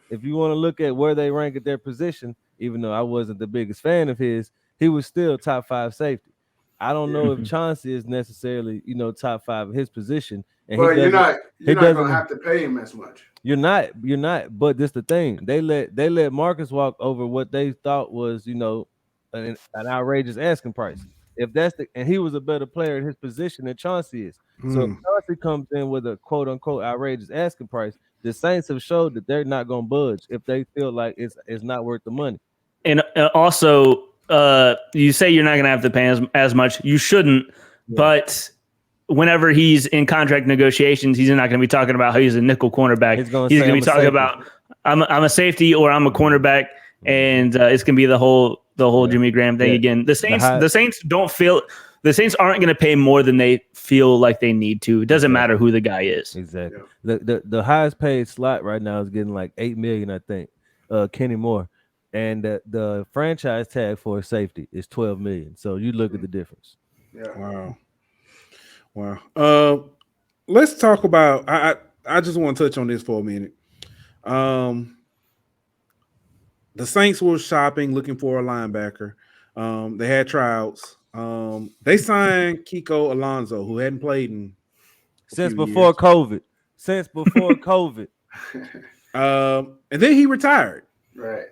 if you want to look at where they rank at their position, even though I wasn't the biggest fan of his, he was still top 5 safety. I don't know if Chauncey is necessarily, top 5 of his position. And but you're not going to have to pay him as much. You're not. But this the thing. They let Marcus walk over what they thought was, an outrageous asking price. if that's and he was a better player in his position than Chauncey is. So if Chauncey comes in with a quote unquote outrageous asking price, the Saints have showed that they're not going to budge if they feel like it's not worth the money. And also, you say you're not going to have to pay as much. You shouldn't, but whenever he's in contract negotiations, he's not going to be talking about how he's a nickel cornerback. He's going to be talking about I'm a safety or I'm a cornerback, and it's going to be the whole Jimmy Graham thing again. The Saints don't feel. The Saints aren't going to pay more than they feel like they need to. It doesn't matter who the guy is. Exactly. The highest paid slot right now is getting like $8 million, I think. Kenny Moore, and the franchise tag for a safety is $12 million. So you look at the difference. Yeah. Wow. Let's talk about. I just want to touch on this for a minute. The Saints were shopping, looking for a linebacker. They had tryouts. They signed Kiko Alonso, who hadn't played since before COVID. And then he retired. Right.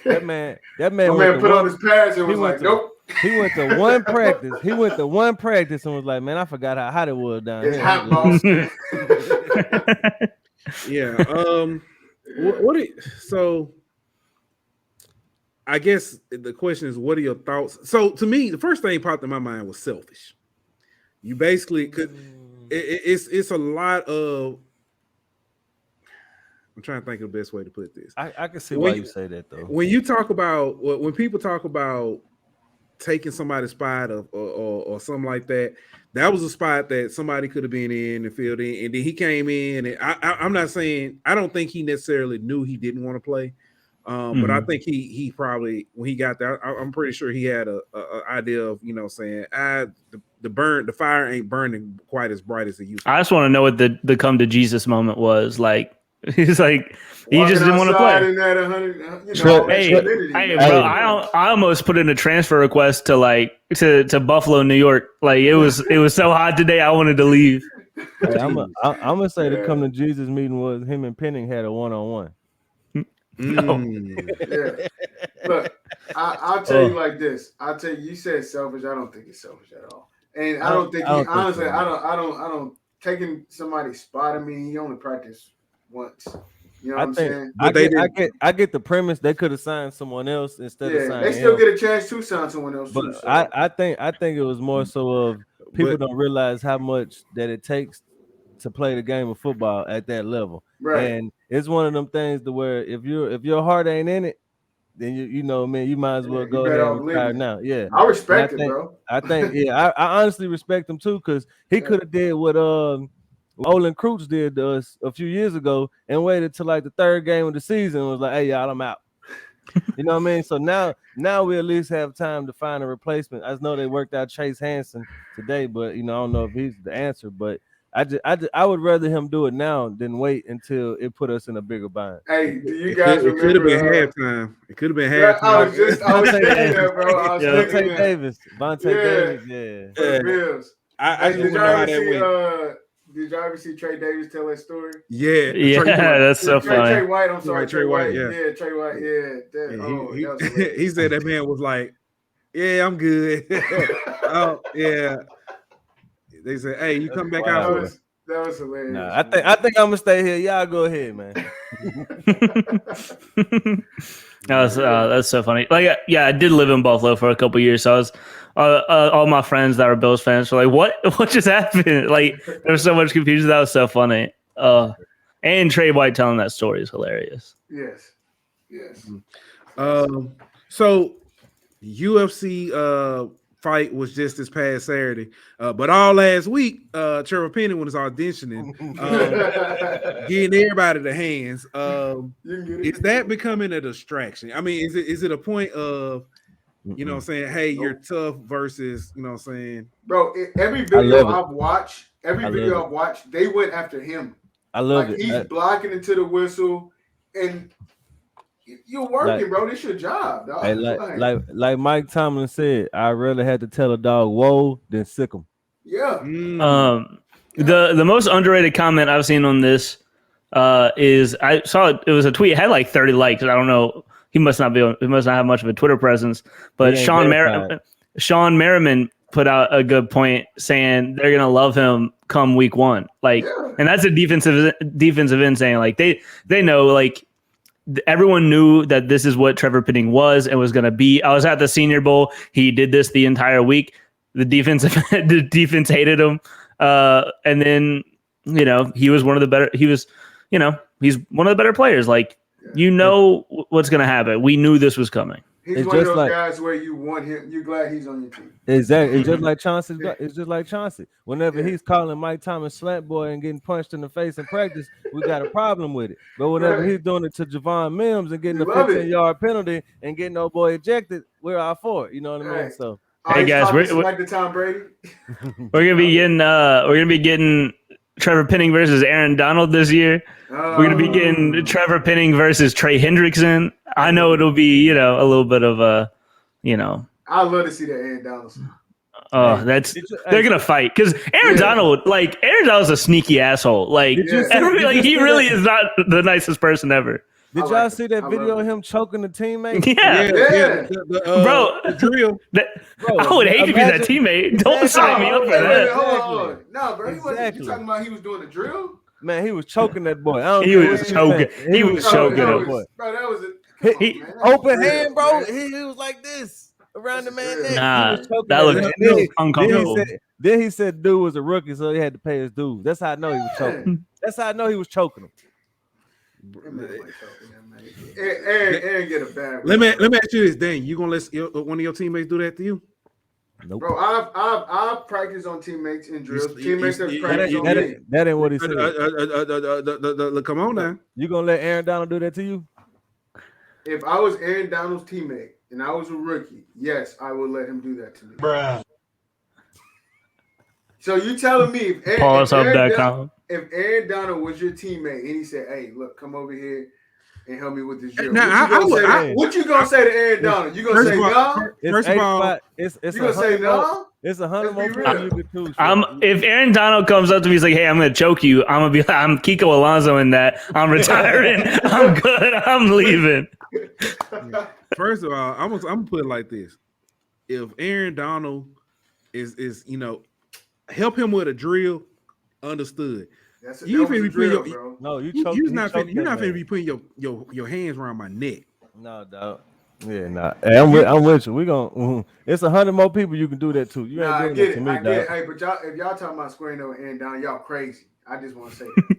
That man put on his pads and was like, nope. He went to one practice. And was like, man, I forgot how hot it was down it's here. Hot, boss. Yeah. So I guess the question is, what are your thoughts? So to me, the first thing popped in my mind was selfish. You basically could. It's a lot of. I'm trying to think of the best way to put this. I can see why you say that though. When people talk about taking somebody's spot or something like that, that was a spot that somebody could have been in and filled in, and then he came in. And I'm not saying I don't think he necessarily knew he didn't want to play. But I think he probably, when he got there, I'm pretty sure he had a idea of, saying the fire ain't burning quite as bright as it used to. I just want to know what the come to Jesus moment was. Like, he's like, he just didn't want to play. Bro, I almost put in a transfer request to Buffalo, New York. Like it was so hot today, I wanted to leave. Hey, I'm gonna say the come to Jesus meeting was him and Penning had a one-on-one. No. Yeah. Look, I'll tell you like this. I'll tell you said selfish. I don't think it's selfish at all. And I don't think I don't taking somebody's spot. I mean, he only practiced once. You know what I'm saying? I get the premise. They could have signed someone else instead of signing they still him. get a chance to sign someone else. But too, so. I think it was more so of people don't realize how much that it takes to play the game of football at that level. Right. And it's one of them things to where if your heart ain't in it, then you might as well go ahead and retire now. Yeah. I respect it, bro. I think I honestly respect him too, because he could have did what Olin Kreutz did to us a few years ago and waited till like the third game of the season and was like, hey y'all, I'm out. You know what I mean? So now we at least have time to find a replacement. I just know they worked out Chase Hansen today, but I don't know if he's the answer, but I would rather him do it now than wait until it put us in a bigger bind. Hey, do you guys remember? It could have been halftime. It could have been halftime. I was thinking that, bro. Vontae Davis. Yeah. Bills. I just want to know how that went. Did y'all ever see Trey Davis tell that story? Yeah, that's so funny. Trey White, I'm sorry, Trey White. Yeah, Trey White. Yeah, he said that man was like, "Yeah, I'm good." Oh, yeah. They said, "Hey, you come back out." That was hilarious. Nah, I think I'm gonna stay here. Y'all go ahead, man. That's so funny. Like, yeah, I did live in Buffalo for a couple years, so I was all my friends that were Bills fans were like, "What just happened?" Like, there was so much confusion. That was so funny. And Trey White telling that story is hilarious. Yes. So UFC fight was just this past Saturday, but all last week, Trevor Penning was auditioning, getting everybody the hands. Is that becoming a distraction? I mean, is it a point of, saying, hey, you're tough versus, saying, bro, every video I've watched, they went after him. I love it. He's blocking into the whistle, and you're working, bro. This your job, dog. Hey, like Mike Tomlin said, I'd rather have to tell a dog whoa than sick him. Yeah. The most underrated comment I've seen on this is I saw it was a tweet. It had like 30 likes. I don't know. He must not have much of a Twitter presence. But Sean Merriman, Sean Merriman put out a good point saying they're gonna love him come week 1. Like, and that's a defensive end saying like they know like everyone knew that this is what Trevor Penning was and was gonna be. I was at the Senior Bowl. He did this the entire week. The defense hated him, and then he was one of the better. He's one of the better players. Like what's gonna happen. We knew this was coming. He's one of those guys where you want him. You're glad he's on your team. Exactly. It's just like Chauncey. It's just like Chauncey. Whenever he's calling Mike Thomas slant boy and getting punched in the face in practice, we got a problem with it. But whenever he's doing it to Javon Mims and getting a 15-yard penalty and getting no boy ejected, we're all for it. You know what I mean? So hey guys, we're like the Tom Brady. We're gonna be getting Trevor Penning versus Aaron Donald this year. We're gonna be getting Trevor Penning versus Trey Hendrickson. I know it'll be a little bit of a I'd love to see that Aaron Donaldson. Oh, they're gonna fight because Aaron Donald's a sneaky asshole. Like, he really is not the nicest person ever. Did y'all see that video of him choking the teammate? Yeah. Bro, the drill. I would hate to be that teammate. Don't sign me up for that. Hold on. No, bro, you talking about he was doing the drill? Man, he was choking that boy. He was choking that boy. Bro, that was open hand, bro. He was like this around the man's neck. Nah, that looked uncomfortable. Then he said dude was a rookie, so he had to pay his dues. That's how I know he was choking. That's how I know he was choking him. Aaron get a bad. Let me ask you this, Dan. You gonna let one of your teammates do that to you? Nope. Bro, I've practiced on teammates in drills. Teammates have practiced on me. That ain't what he said. Come on now. You gonna let Aaron Donald do that to you? If I was Aaron Donald's teammate and I was a rookie, yes, I would let him do that to me. Bruh. So you telling me if Aaron Donald was your teammate and he said, "Hey, look, come over here and help me with this drill," what you gonna say to Aaron Donald? You gonna say no? First of all, you gonna say no? It's 100 more people you could choose. If Aaron Donald comes up to me, he's like, "Hey, I'm gonna choke you," I'm gonna be like, "I'm Kiko Alonso in that. I'm retiring. I'm good. I'm leaving." First of all, I'm gonna put it like this: if Aaron Donald is help him with a drill, understood. You're not finna be putting your hands around my neck. No, dog. Yeah, nah. Hey, I'm with you. We gonna. It's 100 more people you can do that to. You ain't doing that to me, dog. Hey, but if y'all talking about squaring over Aaron Donald, y'all crazy. I just want to say that.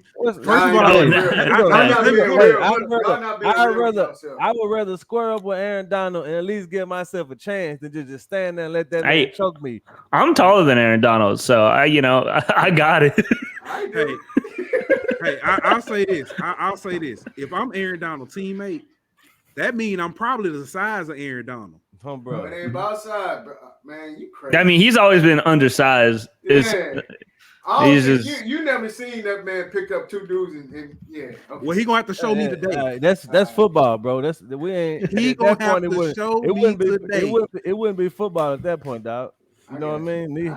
I would rather square up with Aaron Donald and at least give myself a chance than just stand there and let that man choke me. I'm taller than Aaron Donald, so I got it. Hey, I'll say this. I'll say this. If I'm Aaron Donald's teammate, that means I'm probably the size of Aaron Donald. Oh, bro. But ain't about side, bro. Man, you crazy. I mean, he's always been undersized. Yeah. You never seen that man pick up two dudes and yeah. Okay. Well, he gonna have to show me today. That's football, bro. We ain't. He gonna have to show me today. It wouldn't be football at that point, dog. You know what I mean?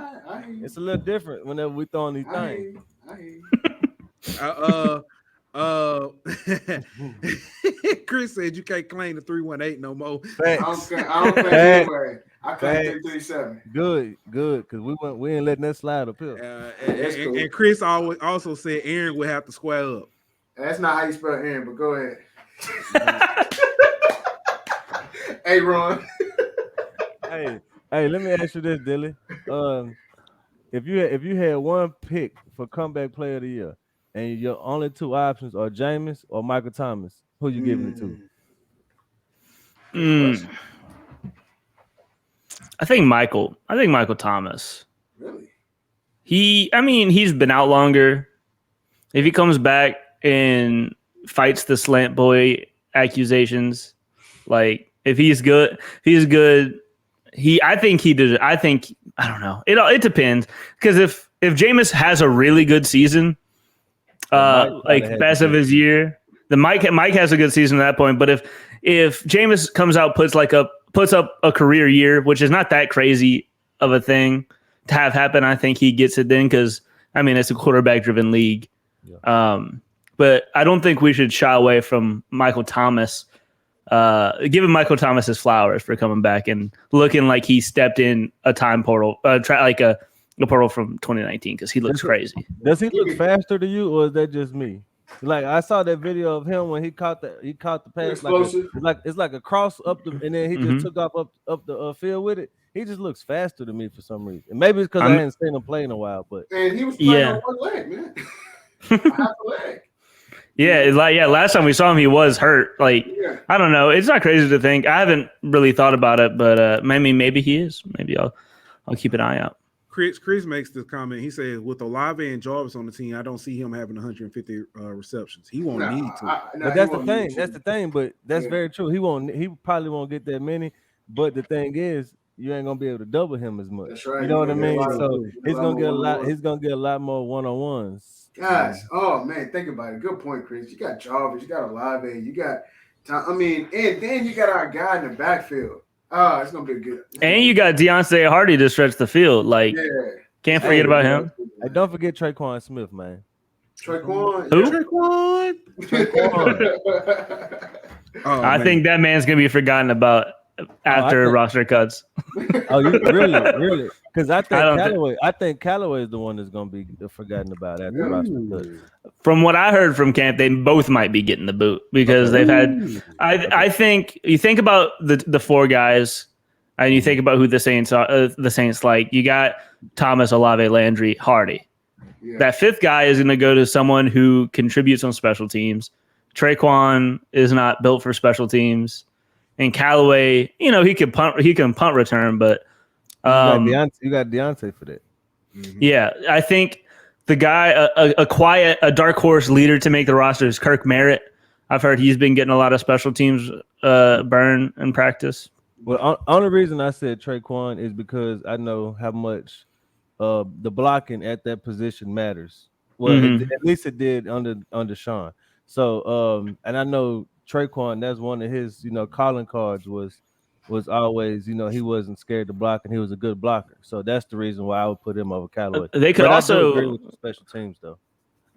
It's a little different whenever we throwing these things. Chris said you can't claim the 318 no more. I don't think anyway. I claim 337. Good, because we ain't letting that slide up here. And Chris also said Aaron would have to square up. That's not how you spell Aaron, but go ahead. Hey, Ron. Hey, let me ask you this, Dilly. If you had one pick for comeback player of the year, and your only two options are Jameis or Michael Thomas, who you giving it to? I think Michael Thomas. Really? He's been out longer. If he comes back and fights the slant boy accusations, like if he's good. I don't know. It depends, because if Jameis has a really good season, best of his year, then Mike has a good season at that point. But if Jameis comes out, puts up a career year, which is not that crazy of a thing to have happen, I think he gets it then, because it's a quarterback driven league. Yeah. But I don't think we should shy away from Michael Thomas. giving Michael Thomas his flowers for coming back and looking like he stepped in a time portal, like a portal from 2019 because he looks crazy. Does he look faster to you, or is that just me? Like I saw that video of him when he caught the pass, it's like a cross up the, and then he just took off up the field with it. He just looks faster to me for some reason. And maybe it's because I hadn't seen him play in a while. But and he was playing on one leg, man. Half a leg. Yeah, last time we saw him, he was hurt. Like I don't know. It's not crazy to think. I haven't really thought about it, but maybe he is. Maybe I'll keep an eye out. Chris makes this comment. He said, with Olave and Jarvis on the team, I don't see him having 150 receptions. He won't need to. But that's the thing. That's the thing. But that's very true. He probably won't get that many. But the thing is, you ain't gonna be able to double him as much. That's right. You know what I mean? So he's gonna get a lot. He's gonna get a lot more one-on-ones. Guys, oh man, think about it. Good point, Chris. You got Jarvis, you got Olave, you got. And then you got our guy in the backfield. It's gonna be good. And you got Deontay Hardy to stretch the field. Like, can't forget about him. Hey, don't forget Traquan Smith, man. Traquan. Who? Traquan. I think that man's gonna be forgotten about after roster cuts. Oh, you really? Because I think Callaway is the one that's gonna be forgotten about after roster cuts. From what I heard from camp, they both might be getting the boot because they've had. I think you think about the four guys, and you think about who the Saints are. The Saints like you got Thomas, Olave, Landry, Hardy. Yeah. That fifth guy is going to go to someone who contributes on special teams. Traquan is not built for special teams, and Callaway, he can punt return, but you got Deontay for that. Mm-hmm. Yeah, I think the guy, a dark horse leader to make the roster is Kirk Merritt. I've heard he's been getting a lot of special teams burn in practice. Well, only reason I said Traquan is because I know how much the blocking at that position matters. Well, at least it did under Sean. So, and I know Traquan, that's one of his, calling cards was always, he wasn't scared to block and he was a good blocker. So that's the reason why I would put him over Callaway. They could also agree with the special teams though.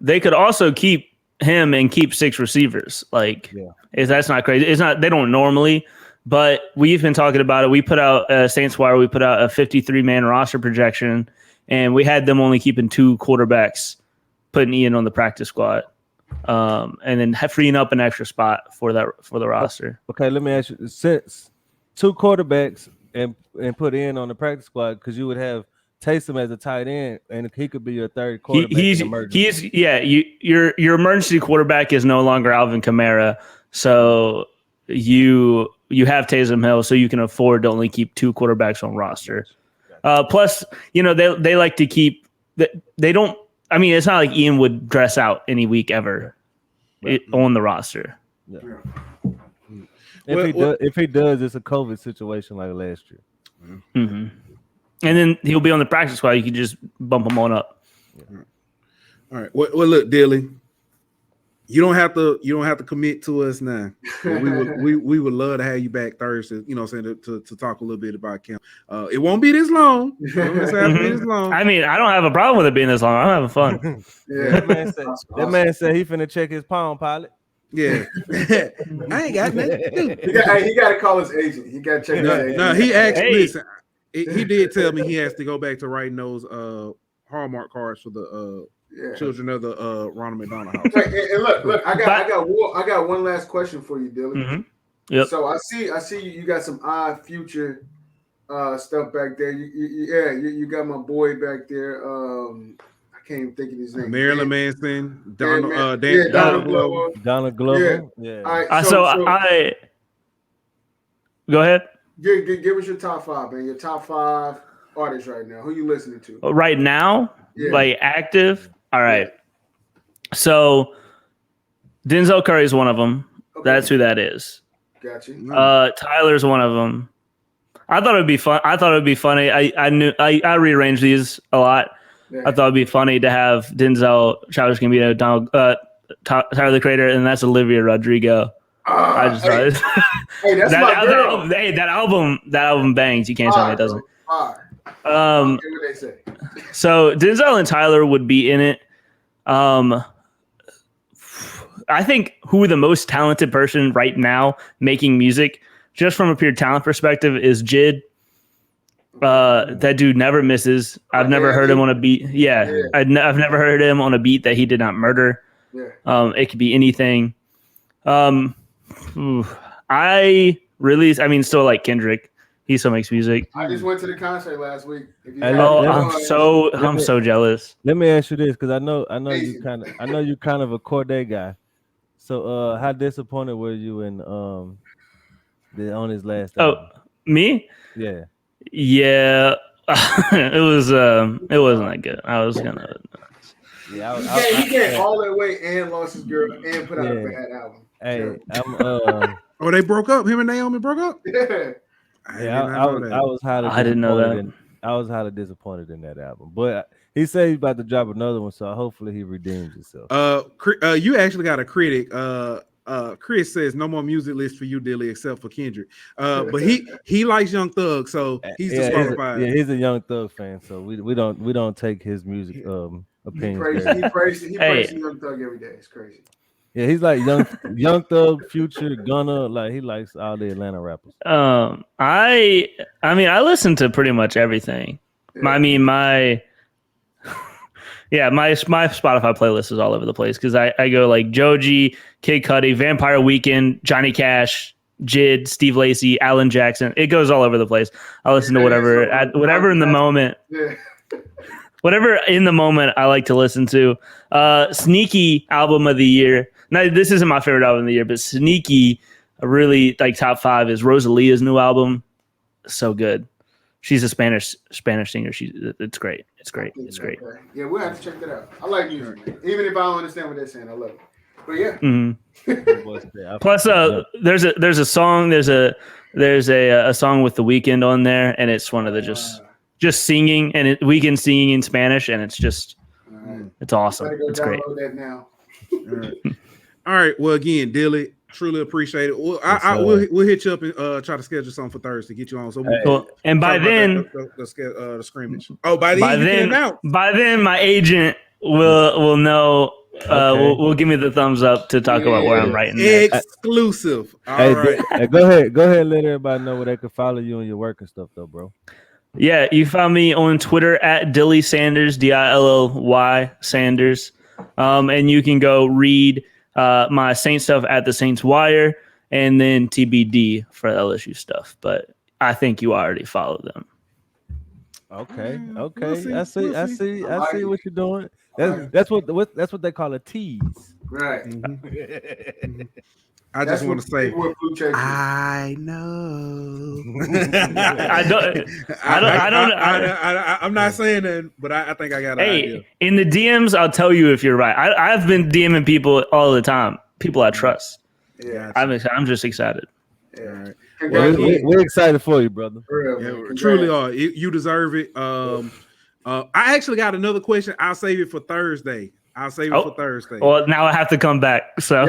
They could also keep him and keep 6 receivers. That's not crazy. It's not. They don't normally. But we've been talking about it. We put out Saints Wire. We put out a 53-man roster projection, and we had them only keeping 2 quarterbacks, putting Ian on the practice squad, and then freeing up an extra spot for the roster. Okay, let me ask you: since 2 quarterbacks and put Ian on the practice squad, because you would have Taysom as a tight end, and he could be your third quarterback. Your emergency quarterback is no longer Alvin Kamara, so you have Taysom Hill, so you can afford to only keep 2 quarterbacks on roster. Plus, they like to keep they don't. I mean, it's not like Ian would dress out any week ever on the roster. Yeah. If he does, it's a COVID situation like last year. Mm-hmm. And then he'll be on the practice squad. You can just bump him on up. Yeah. All right. Well, look, Dilly. You don't have to commit to us now. We would love to have you back Thursday, to talk a little bit about camp. It won't be this long. I mean, I don't have a problem with it being this long. I'm having fun. Yeah, that man said he finna check his Palm Pilot. Yeah. I ain't got nothing to do. He got to call his agent. He got to check his agent. No, he actually listen. He did tell me he has to go back to writing those Hallmark cards for the children of the Ronald McDonald House. And look, I got one last question for you, Dilly. Mm-hmm. Yep. So I see you got some odd future stuff back there. You got my boy back there. I can't even think of his name. Marilyn Manson, Donald Glover. Donald Glover. Yeah. All right, I go ahead. Give us your top 5, man. Your top 5 artists right now. Who you listening to? Right now, like active. All right. Yeah. So Denzel Curry is one of them. Okay. That's who that is. Gotcha. Tyler's one of them. I thought it'd be fun. I thought it'd be funny. I rearranged these a lot. Yeah. I thought it'd be funny to have Denzel, Childish Gambino, Tyler the Creator, and that's Olivia Rodrigo. I just thought that's my girl. That album bangs. You can't tell me it doesn't. What they say. So Denzel and Tyler would be in it. I think who the most talented person right now making music, just from a pure talent perspective, is Jid. That dude never misses. I've never heard him on a beat. I've never heard him on a beat that he did not murder. It could be anything. I still like Kendrick. He still makes music. I just went to the concert last week. I'm so jealous. Let me ask you this, because I know you kind of a Corday guy. So how disappointed were you in on his last album? Me? Yeah. Yeah. It wasn't that good. I was gonna he came all that way and lost his girl and put out a bad album. Hey, they broke up. Him and Naomi broke up. Yeah. I was highly. I didn't know that. I was highly disappointed in that album, but he said he's about to drop another one, so hopefully he redeems himself. You actually got a critic. Chris says no more music list for you, Dilly, except for Kendrick. But he likes Young Thug, so he's disqualified. He's a Young Thug fan, so we don't take his music opinions. He praises Young Thug every day. It's crazy. Yeah, he's like Young Thug, Future, Gunna. Like he likes all the Atlanta rappers. I listen to pretty much everything. Yeah. My Spotify playlist is all over the place because I go like Joji, Kid Cudi, Vampire Weekend, Johnny Cash, Jid, Steve Lacy, Alan Jackson. It goes all over the place. I listen to whatever in the moment. Yeah. Whatever in the moment I like to listen to. Sneaky album of the year. Now, this isn't my favorite album of the year, but Sneaky, really like top 5 is Rosalia's new album. So good. She's a Spanish singer. It's great. It's great. Okay. Yeah, we'll have to check that out. I like music, even if I don't understand what they're saying. I love it. But yeah. Mm-hmm. Plus, there's a song. There's a song with The Weeknd on there, and it's one of the just singing and Weeknd singing in Spanish, and it's just it's awesome. It's great. That now. All right. Well, again, Dilly, truly appreciate it. We'll hit you up and try to schedule something for Thursday. Get you on. So cool. And by then, the scrimmage. Oh, by then, my agent will know. Will give me the thumbs up to talk about where I'm writing. Exclusive. All right. Go ahead. And let everybody know where they can follow you and your work and stuff, though, bro. Yeah, you found me on Twitter at Dilly Sanders, Dilly Sanders. And you can go read my Saints stuff at the Saints Wire, and then TBD for LSU stuff. But I think you already follow them. Okay. I see what you're doing. That's what they call a tease. Right. Mm-hmm. I just want to say, I know. I'm not saying that, but I think I got an idea. In the DMs, I'll tell you if you're right. I've been DMing people all the time, people I trust. Yeah, I'm just excited. Yeah. Right. Well, we're excited for you, brother. Truly are. You deserve it. I actually got another question. I'll save it for Thursday. For Thursday. Well, now I have to come back. So, all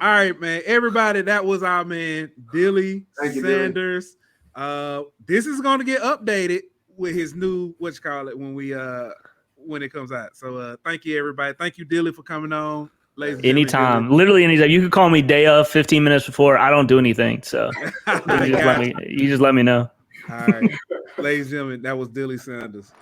right, man. Everybody, that was our man Dilly Sanders. This is going to get updated with his new when it comes out. So, thank you, everybody. Thank you, Dilly, for coming on. Anytime, literally anytime. You could call me day of, 15 minutes before. I don't do anything, so you just let me know. All right, ladies and gentlemen, that was Dilly Sanders.